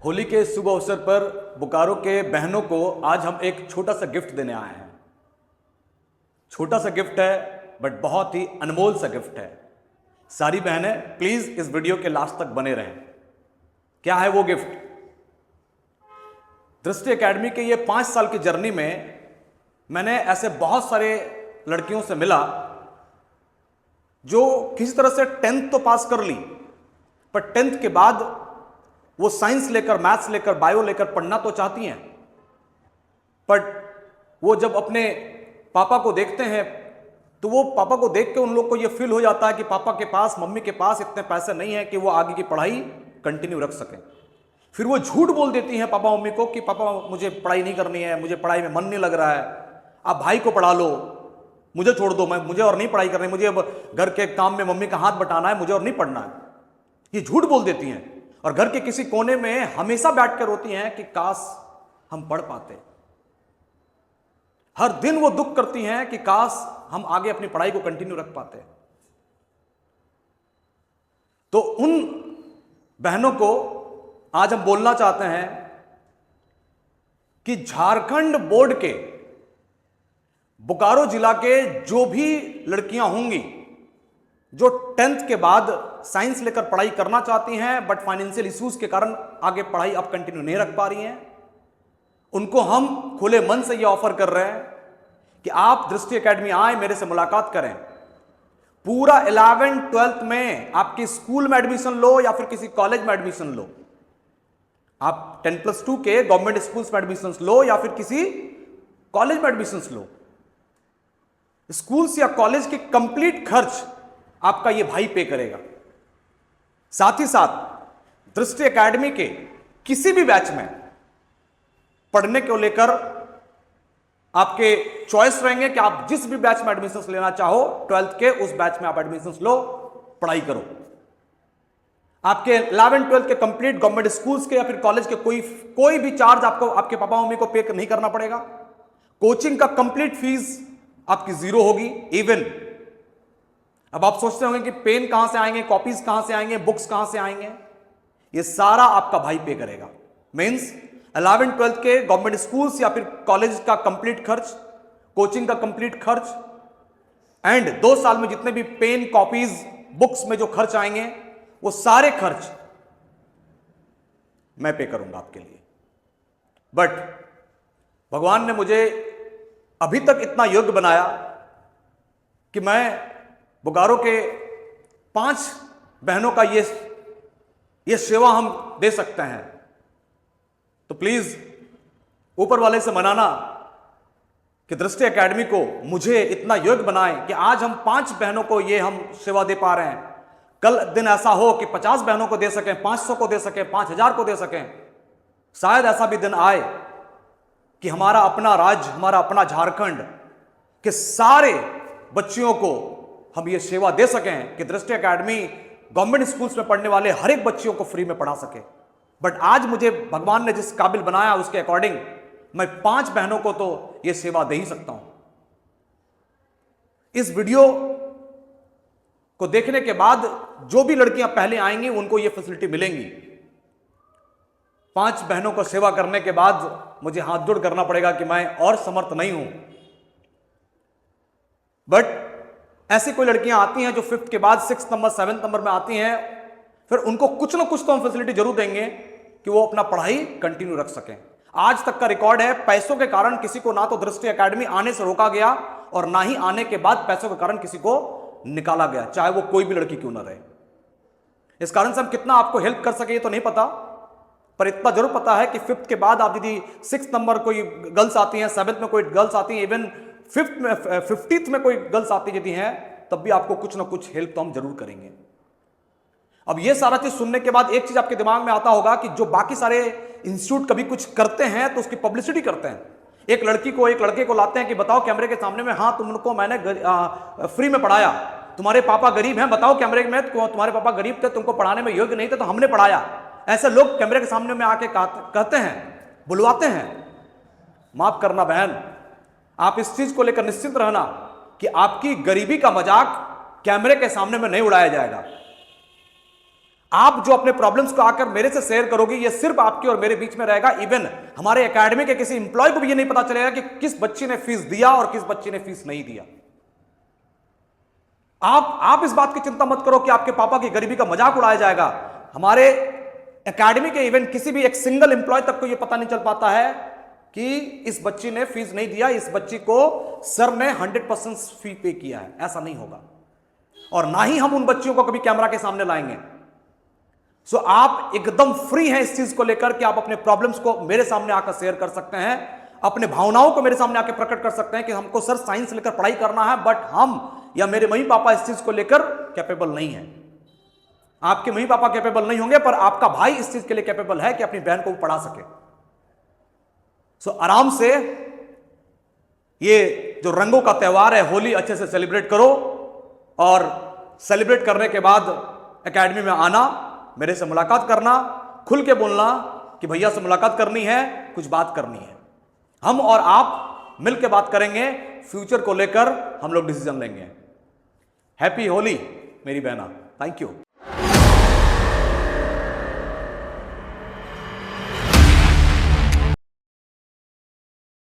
होली के शुभ अवसर पर बोकारो के बहनों को आज हम एक छोटा सा गिफ्ट देने आए हैं। छोटा सा गिफ्ट है बट बहुत ही अनमोल सा गिफ्ट है। सारी बहनें प्लीज इस वीडियो के लास्ट तक बने रहें। क्या है वो गिफ्ट? दृष्टि एकेडमी के ये 5 साल की जर्नी में मैंने ऐसे बहुत सारे लड़कियों से मिला जो किसी तरह से 10th तो पास कर ली, पर 10th के बाद वो साइंस लेकर, मैथ्स लेकर, बायो लेकर पढ़ना तो चाहती हैं, बट वो जब अपने पापा को देखते हैं तो वो पापा को देख के उन लोग को ये फील हो जाता है कि पापा के पास, मम्मी के पास इतने पैसे नहीं है कि वो आगे की पढ़ाई कंटिन्यू रख सकें। फिर वो झूठ बोल देती हैं पापा मम्मी को कि पापा मुझे पढ़ाई नहीं करनी है, मुझे पढ़ाई में मन नहीं लग रहा है, आप भाई को पढ़ा लो, मुझे छोड़ दो, मुझे और नहीं पढ़ाई करनी, मुझे अब घर के काम में मम्मी का हाथ बटाना है, मुझे और नहीं पढ़ना है। ये झूठ बोल देती हैं और घर के किसी कोने में हमेशा बैठ कर रोती हैं कि काश हम पढ़ पाते। हर दिन वो दुख करती हैं कि काश हम आगे अपनी पढ़ाई को कंटिन्यू रख पाते। तो उन बहनों को आज हम बोलना चाहते हैं कि झारखंड बोर्ड के बोकारो जिला के जो भी लड़कियां होंगी जो 10th के बाद साइंस लेकर पढ़ाई करना चाहती हैं बट फाइनेंशियल इश्यूज के कारण आगे पढ़ाई अब कंटिन्यू नहीं रख पा रही हैं, उनको हम खुले मन से ये ऑफर कर रहे हैं कि आप दृष्टि एकेडमी आए, मेरे से मुलाकात करें। पूरा 11th 12th में आपकी स्कूल में एडमिशन लो या फिर किसी कॉलेज में एडमिशन लो, आप 10+2 के गवर्नमेंट स्कूल्स में एडमिशन लो या फिर किसी कॉलेज में एडमिशन लो, स्कूल्स या कॉलेज के कंप्लीट खर्च आपका ये भाई पे करेगा। साथ ही साथ दृष्टि एकेडमी के किसी भी बैच में पढ़ने को लेकर आपके चॉइस रहेंगे कि आप जिस भी बैच में एडमिशन लेना चाहो 12th के उस बैच में आप एडमिशन लो, पढ़ाई करो। आपके 11th 12th के कंप्लीट गवर्नमेंट स्कूल्स के या फिर कॉलेज के कोई भी चार्ज आपको आपके पापा मम्मी को पे नहीं करना पड़ेगा। कोचिंग का कंप्लीट फीस आपकी 0 होगी। इवन अब आप सोचते होंगे कि पेन कहां से आएंगे, कॉपीज कहां से आएंगे, बुक्स कहां से आएंगे, ये सारा आपका भाई पे करेगा। मींस 11th 12th के गवर्नमेंट स्कूल्स या फिर कॉलेज का कंप्लीट खर्च, कोचिंग का कंप्लीट खर्च एंड 2 साल में जितने भी पेन, कॉपीज, बुक्स में जो खर्च आएंगे वो सारे खर्च मैं पे करूंगा आपके लिए। बट भगवान ने मुझे अभी तक इतना योग्य बनाया कि मैं बोकारो के 5 बहनों का ये सेवा हम दे सकते हैं। तो प्लीज ऊपर वाले से मनाना कि दृष्टि एकेडमी को मुझे इतना योग्य बनाए कि आज हम 5 बहनों को ये हम सेवा दे पा रहे हैं। कल दिन ऐसा हो कि 50 बहनों को दे सकें, 500 को दे सकें, 5000 को दे सकें। शायद ऐसा भी दिन आए कि हमारा अपना राज्य, हमारा अपना झारखंड के सारे बच्चियों को हम ये सेवा दे सकें कि दृष्टि एकेडमी गवर्नमेंट स्कूल्स में पढ़ने वाले हर एक बच्चियों को फ्री में पढ़ा सके। बट आज मुझे भगवान ने जिस काबिल बनाया उसके अकॉर्डिंग मैं 5 बहनों को तो ये सेवा दे ही सकता हूं। इस वीडियो को देखने के बाद जो भी लड़कियां पहले आएंगी उनको ये फैसिलिटी मिलेंगी। 5 बहनों को सेवा करने के बाद मुझे हाथ जोड़ करना पड़ेगा कि मैं और समर्थ नहीं हूं। बट ऐसी कोई लड़कियां आती हैं जो 5th के बाद 6th नंबर, 7th नंबर में आती हैं, फिर उनको कुछ ना कुछ तो हम फैसिलिटी जरूर देंगे कि वो अपना पढ़ाई कंटिन्यू रख सकें। आज तक का रिकॉर्ड है, पैसों के कारण किसी को ना तो दृष्टि एकेडमी आने से रोका गया और ना ही आने के बाद पैसों के कारण किसी को निकाला गया, चाहे वो कोई भी लड़की क्यों ना रहे। इस कारण से हम कितना आपको हेल्प कर सके ये तो नहीं पता, पर इतना जरूर पता है कि 5th के बाद आप यदि 6th नंबर कोई गर्ल्स आती हैं, 7th में कोई गर्ल्स आती हैं, इवन 5th में 50th में कोई गर्ल्स आती यदि हैं, तब भी आपको कुछ ना कुछ हेल्प तो हम जरूर करेंगे। अब ये सारा चीज सुनने के बाद एक चीज आपके दिमाग में आता होगा कि जो बाकी सारे इंस्टीट्यूट कभी कुछ करते हैं तो उसकी पब्लिसिटी करते हैं। एक लड़की को, एक लड़के को लाते हैं कि बताओ कैमरे के सामने में, हाँ तुमको मैंने फ्री में पढ़ाया, तुम्हारे पापा गरीब हैं, बताओ कैमरे में तुम्हारे पापा गरीब थे, तुमको पढ़ाने में योग्य नहीं थे तो हमने पढ़ाया। ऐसे लोग कैमरे के सामने में आके कहते हैं, बुलवाते हैं। माफ करना बहन, आप इस चीज को लेकर निश्चिंत रहना कि आपकी गरीबी का मजाक कैमरे के सामने में नहीं उड़ाया जाएगा। आप जो अपने प्रॉब्लम्स को आकर मेरे से शेयर करोगे, ये सिर्फ आपके और मेरे बीच में रहेगा। इवन हमारे एकेडमी के किसी इंप्लॉय को भी ये नहीं पता चलेगा कि किस बच्ची ने फीस दिया और किस बच्ची ने फीस नहीं दिया। आप इस बात की चिंता मत करो कि आपके पापा की गरीबी का मजाक उड़ाया जाएगा। हमारे एकेडमी के इवन किसी भी एक सिंगल इंप्लॉय तक को यह पता नहीं चल पाता है कि इस बच्ची ने फीस नहीं दिया, इस बच्ची को सर ने 100% फी पे किया है। ऐसा नहीं होगा, और ना ही हम उन बच्चियों को कभी कैमरा के सामने लाएंगे। सो आप एकदम फ्री हैं इस चीज को लेकर कि आप अपने प्रॉब्लम्स को मेरे सामने आकर शेयर कर सकते हैं, अपने भावनाओं को मेरे सामने आकर प्रकट कर सकते हैं कि हमको सर साइंस लेकर पढ़ाई करना है, बट हम या मेरे मम्मी पापा इस चीज को लेकर कैपेबल नहीं है। आपके मम्मी पापा कैपेबल नहीं होंगे, पर आपका भाई इस चीज के लिए कैपेबल है कि अपनी बहन को पढ़ा सके। सो आराम से ये जो रंगों का त्योहार है होली अच्छे से सेलिब्रेट करो, और सेलिब्रेट करने के बाद एकेडमी में आना, मेरे से मुलाकात करना, खुल के बोलना कि भैया से मुलाकात करनी है, कुछ बात करनी है। हम और आप मिलकर बात करेंगे, फ्यूचर को लेकर हम लोग डिसीजन लेंगे। हैप्पी होली मेरी बहना, थैंक यू।